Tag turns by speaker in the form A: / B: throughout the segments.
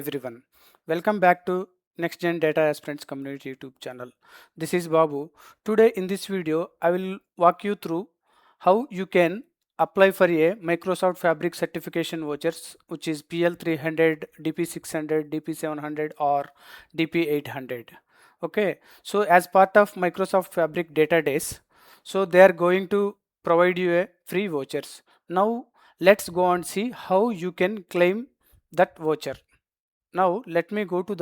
A: everyone. Welcome back to Next Gen Data Aspirants Community YouTube channel. This is Babu. Today in this video, I will walk you through how you can apply for a Microsoft Fabric certification vouchers, which is PL-300, DP-600, DP-700 or DP-800. Okay, so as part of Microsoft Fabric data days, so they are going to provide you a free vouchers. Now let's go and see how you can claim that voucher. Now let me go to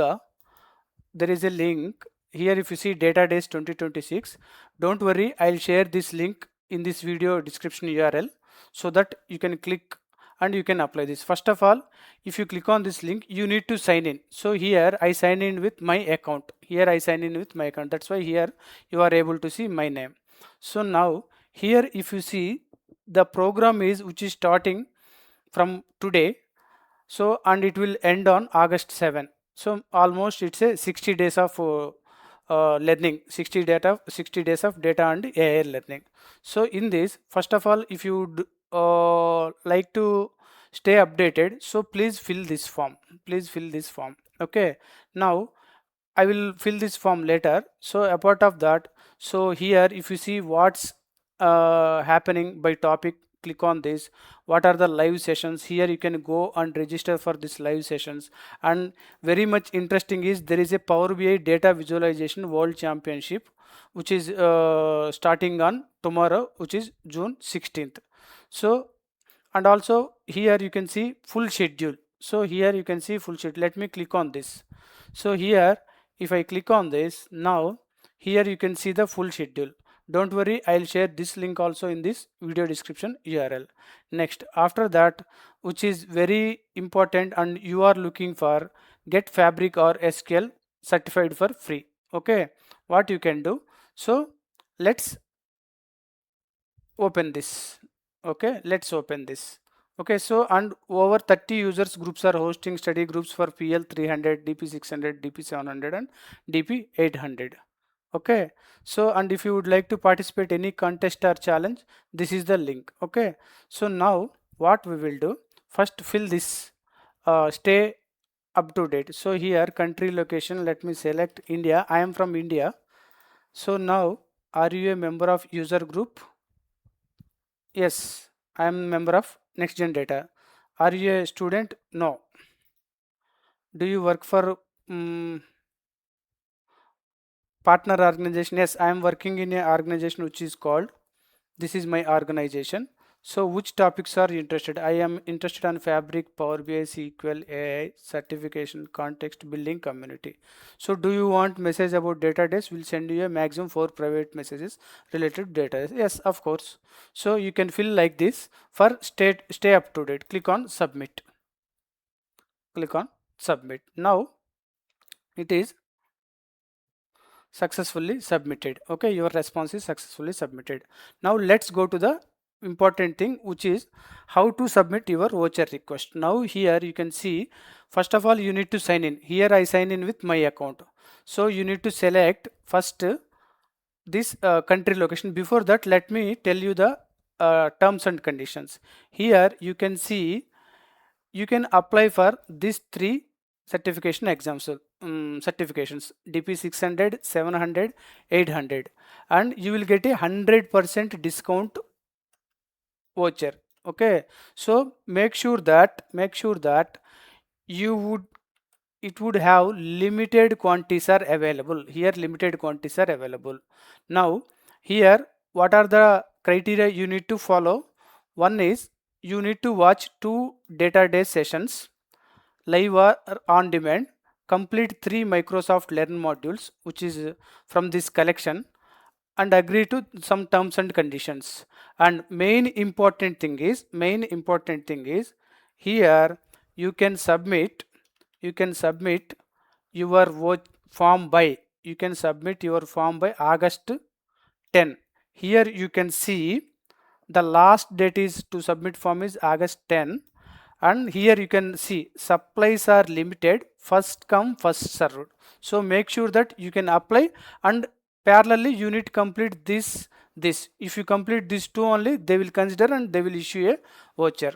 A: there is a link here. If you see data days 2026, don't worry, I'll share this link in this video description URL so that you can click and you can apply this. First of all, if you click on this link, you need to sign in. So here I sign in with my account. That's why here you are able to see my name. So now here if you see, the program is which is starting from today, so and it will end on August 7. So almost it's a 60 days of learning, 60 days of data and AI learning. So in this, first of all, if you would like to stay updated, so please fill this form. Okay, now I will fill this form later. So apart of that, so here if you see what's happening by topic, click on this. What are the live sessions? Here you can go and register for this live sessions. And very much interesting is there is a Power BI data visualization world championship which is starting on tomorrow, which is June 16th. So and also here you can see full schedule. So here you can see full schedule. Let me click on this. So here if I click on this, now here you can see the full schedule. Don't worry, I'll share this link also in this video description URL. Next, after that, which is very important and you are looking for, get Fabric or SQL certified for free. Okay, what you can do, so let's open this. Okay, let's open this. Okay, so and over 30 users groups are hosting study groups for PL-300, DP-600, DP-700 and DP-800. Okay, so and if you would like to participate any contest or challenge, this is the link. Okay, so now what we will do, first fill this, stay up to date. So here country location, let me select India. I am from India. So now, are you a member of user group? Yes, I am a member of Next Gen Data. Are you a student? No. Do you work for partner organization? Yes, I am working in an organization which is called, this is my organization. So which topics are you interested? I am interested on Fabric, Power BI, SQL, AI, certification, context, building, community. So do you want message about database? We'll send you a maximum 4 private messages related to data. Yes, of course. So you can fill like this. For stay up to date, click on submit. Click on submit. Now it is successfully submitted. Okay, your response is successfully submitted. Now let's go to the important thing, which is how to submit your voucher request. Now here you can see, first of all you need to sign in. Here I sign in with my account. So you need to select first this country location. Before that, let me tell you the terms and conditions. Here you can see you can apply for these 3 certification exams, certifications, DP-600, 700, 800, and you will get a 100% discount voucher. Okay, so make sure that you would it would have limited quantities are available. Here limited quantities are available. Now here what are the criteria you need to follow? One is you need to watch 2 data day sessions, live or on demand, complete 3 Microsoft Learn modules which is from this collection, and agree to some terms and conditions. And main important thing is here you can submit your form by August 10. Here you can see the last date is to submit form is August 10, and here you can see supplies are limited, first come first served. So make sure that you can apply, and parallelly you need to complete this. If you complete these 2 only, they will consider and they will issue a voucher.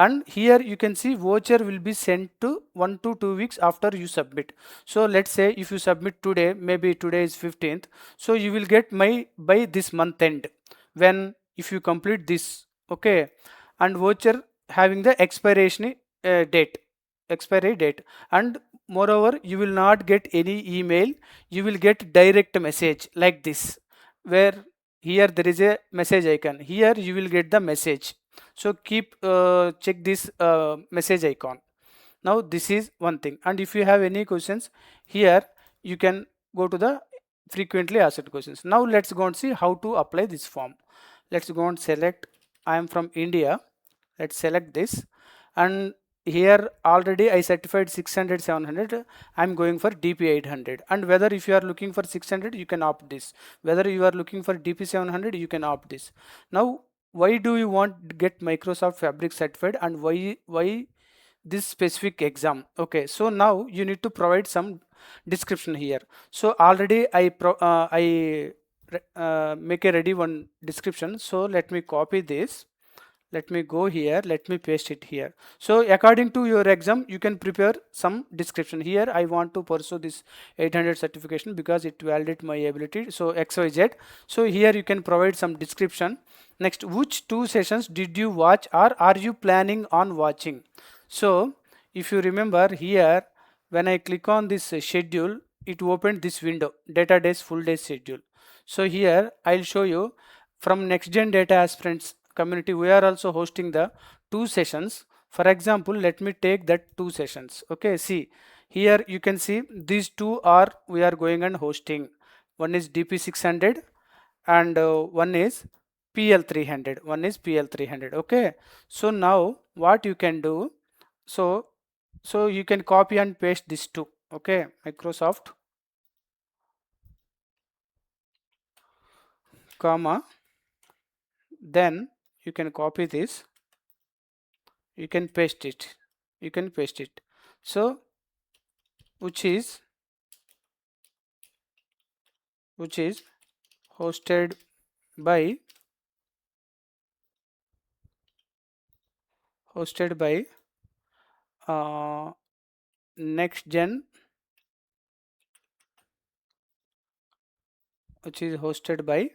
A: and here you can see voucher will be sent to 1 to 2 weeks after you submit. So let's say if you submit today, maybe today is 15th, so you will get my by this month end, when if you complete this. Okay, and voucher having the date expiry date. And moreover, you will not get any email, you will get direct message like this, where here there is a message icon, here you will get the message. So keep check this message icon. Now this is one thing, and if you have any questions here, you can go to the frequently asked questions. Now let's go and see how to apply this form. Let's go and select, I am from India, let's select this. And here already I certified 600 700, I'm going for DP-800. And whether if you are looking for 600, you can opt this, whether you are looking for DP-700, you can opt this. Now why do you want to get Microsoft Fabric certified, and why this specific exam? Okay, so now you need to provide some description here. So already I make a ready one description. So let me copy this, let me go here, let me paste it here. So according to your exam, you can prepare some description. Here I want to pursue this 800 certification because it validates my ability, so XYZ. So here you can provide some description. Next, which 2 sessions did you watch or are you planning on watching? So if you remember here, when I click on this schedule, it opened this window, data days full day schedule. So here I'll show you, from next gen data aspirants community, we are also hosting the 2 sessions. For example, let me take that 2 sessions. Okay, see here you can see these two are we are going and hosting. One is DP-600 and one is PL-300. One is PL-300. Okay, so now what you can do, so you can copy and paste these two. Okay, Microsoft comma, then you can copy this, you can paste it, you can paste it. So which is hosted by uh, next gen, which is hosted by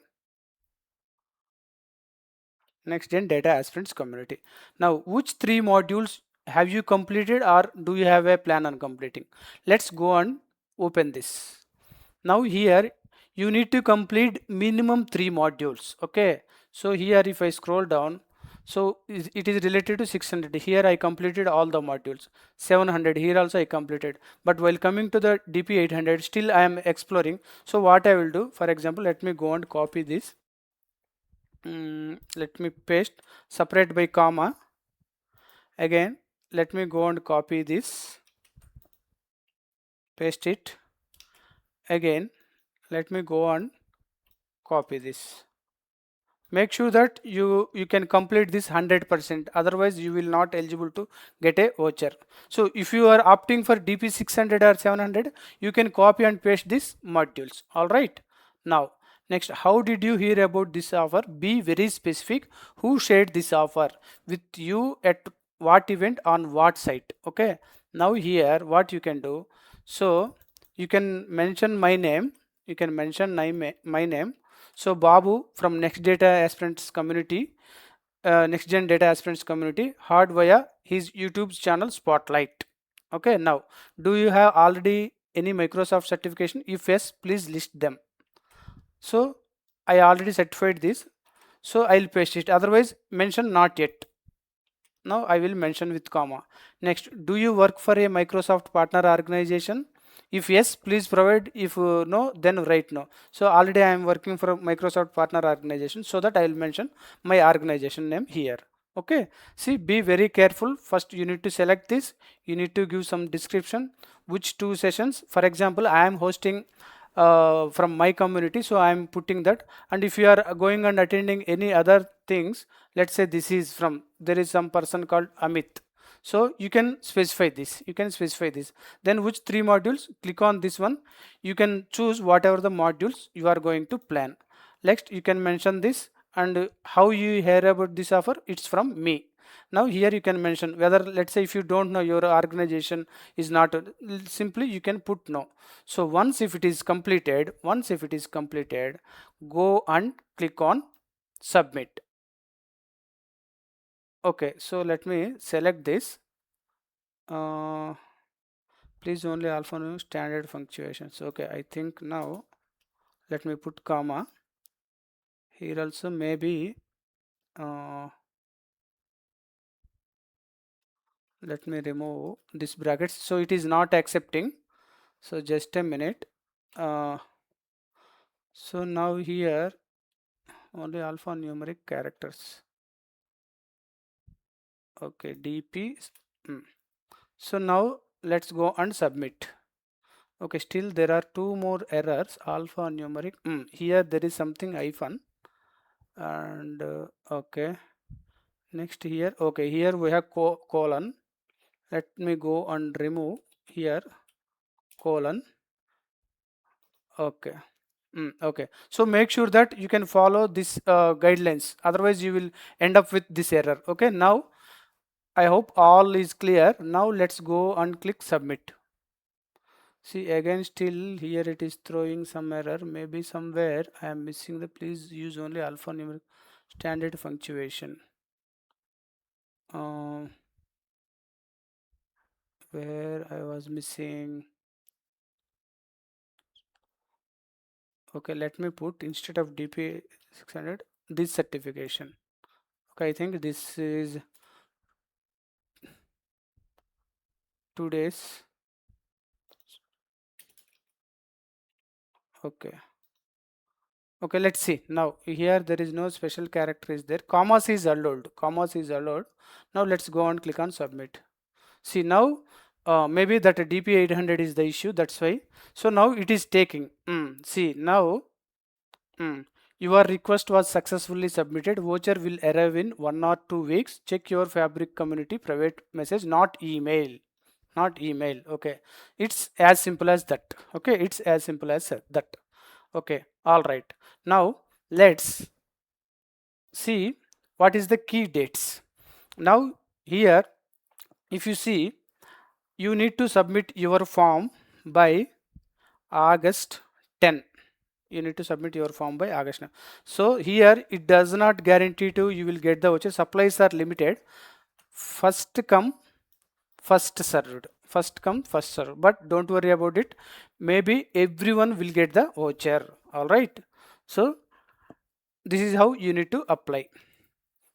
A: next gen data aspirants community. Now which 3 modules have you completed or do you have a plan on completing? Let's go and open this. Now here you need to complete minimum 3 modules. Okay, so here if I scroll down, so it is related to 600. Here I completed all the modules. 700 here also I completed, but while coming to the DP-800, still I am exploring. So what I will do, for example, let me go and copy this. Let me paste, separate by comma. Again let me go and copy this, paste it. Again let me go and copy this. Make sure that you can complete this 100%, otherwise you will not eligible to get a voucher. So if you are opting for DP-600 or 700, you can copy and paste these modules. All right, now next, how did you hear about this offer? Be very specific, who shared this offer with you, at what event, on what site. Okay, now here what you can do, so you can mention my name, you can mention my name. So Babu from Next Data Aspirants community, Next Gen Data Aspirants community, heard via his YouTube channel Spotlight. Okay, now do you have already any Microsoft certification? If yes, please list them. So I already certified this, so I'll paste it. Otherwise mention not yet. Now I will mention with comma. Next, do you work for a Microsoft partner organization? If yes, please provide. If no, then write no. So already I am working for a Microsoft partner organization, so that I will mention my organization name here. Okay, see, be very careful. First you need to select this, you need to give some description, which 2 sessions. For example, I am hosting from my community, so I am putting that. And if you are going and attending any other things, let's say this is from, there is some person called Amit, so you can specify this, you can specify this. Then which 3 modules, click on this one, you can choose whatever the modules you are going to plan. Next you can mention this, and how you hear about this offer, it's from me. Now here you can mention whether, let's say if you don't know, your organization is not, simply you can put no. So once if it is completed, go and click on submit. Okay, so let me select this. Please only alpha standard punctuations. Okay, I think now let me put comma here also, maybe let me remove this brackets, so it is not accepting. So just a minute. So now here only alphanumeric characters. Okay, DP. So now let's go and submit. Okay, still there are two more errors. Alphanumeric. Here there is something hyphen, and okay. Next here, okay, here we have colon. Let me go and remove here colon. Okay. Okay, so make sure that you can follow this guidelines, otherwise you will end up with this error. Okay, now I hope all is clear. Now let's go and click submit. See, again still here it is throwing some error. Maybe somewhere I am missing the please use only alphanumeric standard punctuation. Where I was missing. Okay, let me put instead of DP-600 this certification. Okay, I think this is today's. Okay. Okay, let's see. Now here there is no special character is there. Commas is allowed. Commas is allowed. Now let's go and click on submit. See now maybe that DP-800 is the issue. That's why. So now it is taking. See now your request was successfully submitted. Voucher will arrive in 1 or 2 weeks. Check your Fabric community private message, not email. Not email. Okay, it's as simple as that. Okay, it's as simple as that. Okay, all right. Now let's see what is the key dates. Now here if you see, you need to submit your form by August 10. You need to submit your form by August 10. So here it does not guarantee to you will get the voucher. Supplies are limited. First come first served. First come first served, but don't worry about it. Maybe everyone will get the voucher. All right, so this is how you need to apply.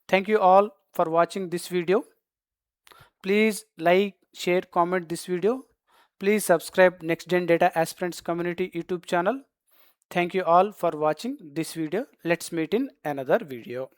A: Thank you all for watching this video. Please like, share, comment this video. Please subscribe Next Gen Data Aspirants Community YouTube channel. Thank you all for watching this video. Let's meet in another video.